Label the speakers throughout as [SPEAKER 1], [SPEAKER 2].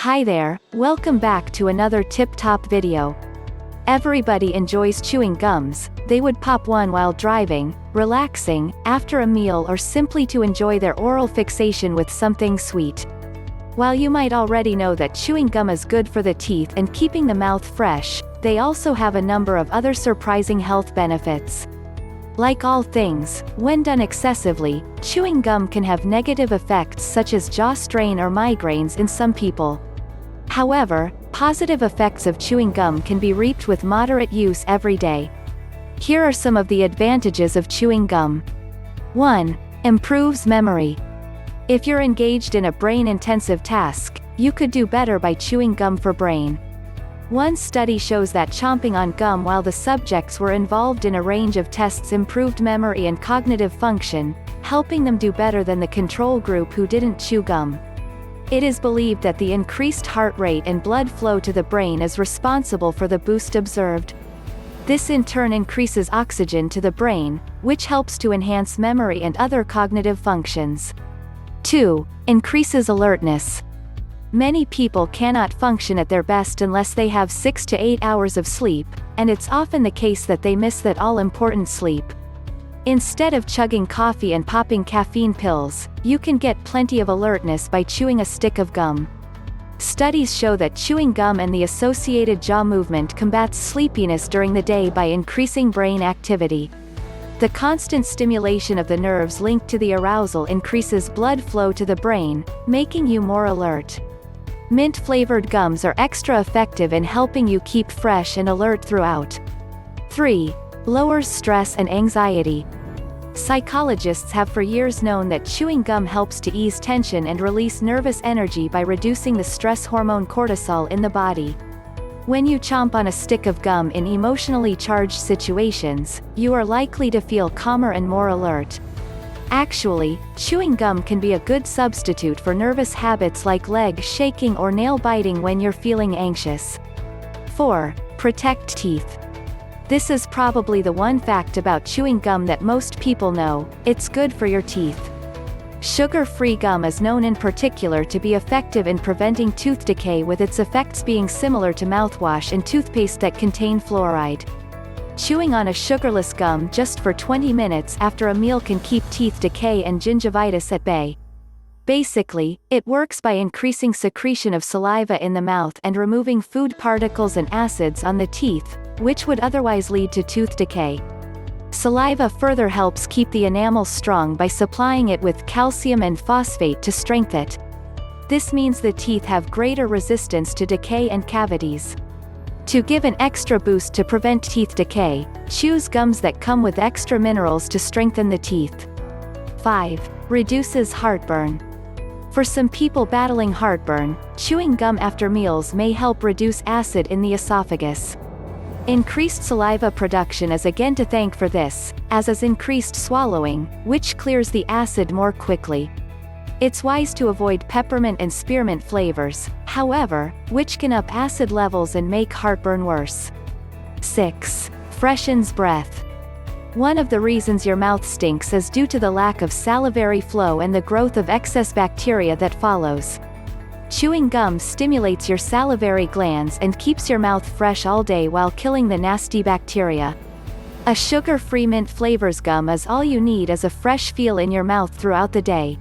[SPEAKER 1] Hi there, welcome back to another tip-top video. Everybody enjoys chewing gums. They would pop one while driving, relaxing, after a meal, or simply to enjoy their oral fixation with something sweet. While you might already know that chewing gum is good for the teeth and keeping the mouth fresh, they also have a number of other surprising health benefits. Like all things, when done excessively, chewing gum can have negative effects such as jaw strain or migraines in some people. However, positive effects of chewing gum can be reaped with moderate use every day. Here are some of the advantages of chewing gum. 1. Improves memory. If you're engaged in a brain-intensive task, you could do better by chewing gum for brain. One study shows that chomping on gum while the subjects were involved in a range of tests improved memory and cognitive function, helping them do better than the control group who didn't chew gum. It is believed that the increased heart rate and blood flow to the brain is responsible for the boost observed. This in turn increases oxygen to the brain, which helps to enhance memory and other cognitive functions. 2. Increases alertness. Many people cannot function at their best unless they have 6 to 8 hours of sleep, and it's often the case that they miss that all-important sleep. Instead of chugging coffee and popping caffeine pills, you can get plenty of alertness by chewing a stick of gum. Studies show that chewing gum and the associated jaw movement combats sleepiness during the day by increasing brain activity. The constant stimulation of the nerves linked to the arousal increases blood flow to the brain, making you more alert. Mint-flavored gums are extra effective in helping you keep fresh and alert throughout. 3. Lowers stress and anxiety. Psychologists have for years known that chewing gum helps to ease tension and release nervous energy by reducing the stress hormone cortisol in the body. When you chomp on a stick of gum in emotionally charged situations, you are likely to feel calmer and more alert. Actually, chewing gum can be a good substitute for nervous habits like leg shaking or nail biting when you're feeling anxious. 4. Protect teeth. This is probably the one fact about chewing gum that most people know: it's good for your teeth. Sugar-free gum is known in particular to be effective in preventing tooth decay, with its effects being similar to mouthwash and toothpaste that contain fluoride. Chewing on a sugarless gum just for 20 minutes after a meal can keep teeth decay and gingivitis at bay. Basically, it works by increasing secretion of saliva in the mouth and removing food particles and acids on the teeth, which would otherwise lead to tooth decay. Saliva further helps keep the enamel strong by supplying it with calcium and phosphate to strengthen it. This means the teeth have greater resistance to decay and cavities. To give an extra boost to prevent teeth decay, choose gums that come with extra minerals to strengthen the teeth. 5. Reduces heartburn. For some people battling heartburn, chewing gum after meals may help reduce acid in the esophagus. Increased saliva production is again to thank for this, as is increased swallowing, which clears the acid more quickly. It's wise to avoid peppermint and spearmint flavors, however, which can up acid levels and make heartburn worse. 6. Freshens breath. One of the reasons your mouth stinks is due to the lack of salivary flow and the growth of excess bacteria that follows. Chewing gum stimulates your salivary glands and keeps your mouth fresh all day while killing the nasty bacteria. A sugar-free mint flavors gum is all you need as a fresh feel in your mouth throughout the day.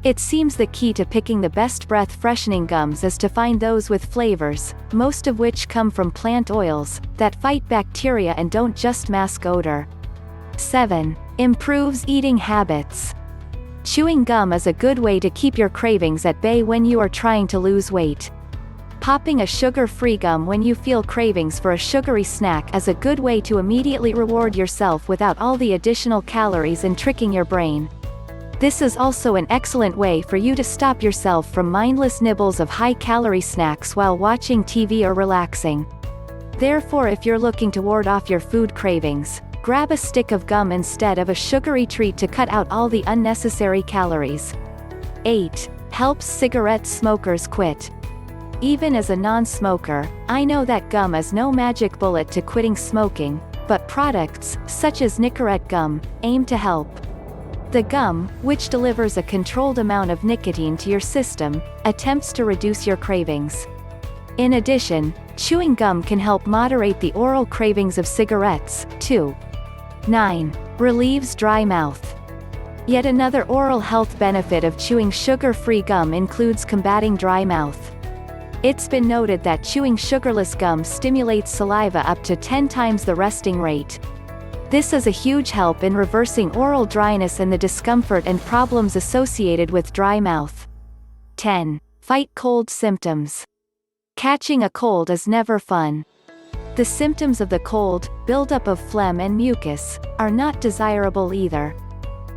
[SPEAKER 1] It seems the key to picking the best breath-freshening gums is to find those with flavors, most of which come from plant oils, that fight bacteria and don't just mask odor. 7. Improves eating habits. Chewing gum is a good way to keep your cravings at bay when you are trying to lose weight. Popping a sugar-free gum when you feel cravings for a sugary snack is a good way to immediately reward yourself without all the additional calories and tricking your brain. This is also an excellent way for you to stop yourself from mindless nibbles of high-calorie snacks while watching TV or relaxing. Therefore, if you're looking to ward off your food cravings, grab a stick of gum instead of a sugary treat to cut out all the unnecessary calories. 8. Helps cigarette smokers quit. Even as a non-smoker, I know that gum is no magic bullet to quitting smoking, but products, such as Nicorette gum, aim to help. The gum, which delivers a controlled amount of nicotine to your system, attempts to reduce your cravings. In addition, chewing gum can help moderate the oral cravings of cigarettes, too. 9. Relieves dry mouth. Yet another oral health benefit of chewing sugar-free gum includes combating dry mouth. It's been noted that chewing sugarless gum stimulates saliva up to 10 times the resting rate. This is a huge help in reversing oral dryness and the discomfort and problems associated with dry mouth. 10. Fight cold symptoms. Catching a cold is never fun. The symptoms of the cold, buildup of phlegm and mucus, are not desirable either.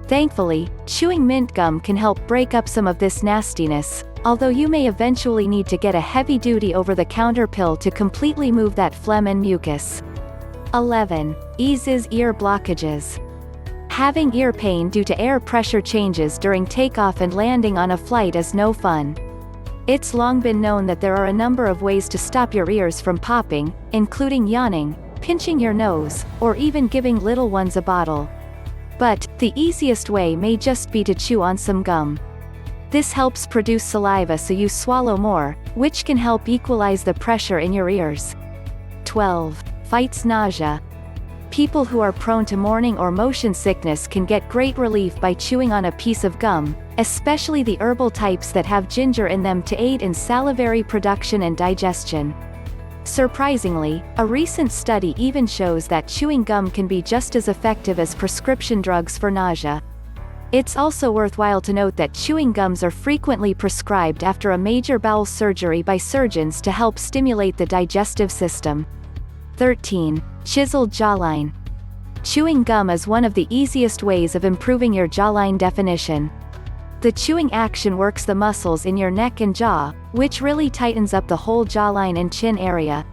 [SPEAKER 1] Thankfully, chewing mint gum can help break up some of this nastiness, although you may eventually need to get a heavy-duty over-the-counter pill to completely move that phlegm and mucus. 11. Eases ear blockages. Having ear pain due to air pressure changes during takeoff and landing on a flight is no fun. It's long been known that there are a number of ways to stop your ears from popping, including yawning, pinching your nose, or even giving little ones a bottle. But, the easiest way may just be to chew on some gum. This helps produce saliva so you swallow more, which can help equalize the pressure in your ears. 12. Fights nausea. People who are prone to morning or motion sickness can get great relief by chewing on a piece of gum, especially the herbal types that have ginger in them to aid in salivary production and digestion. Surprisingly, a recent study even shows that chewing gum can be just as effective as prescription drugs for nausea. It's also worthwhile to note that chewing gums are frequently prescribed after a major bowel surgery by surgeons to help stimulate the digestive system. 13. Chiseled jawline. Chewing gum is one of the easiest ways of improving your jawline definition. The chewing action works the muscles in your neck and jaw, which really tightens up the whole jawline and chin area.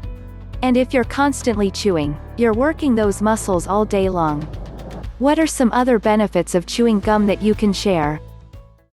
[SPEAKER 1] And if you're constantly chewing, you're working those muscles all day long. What are some other benefits of chewing gum that you can share?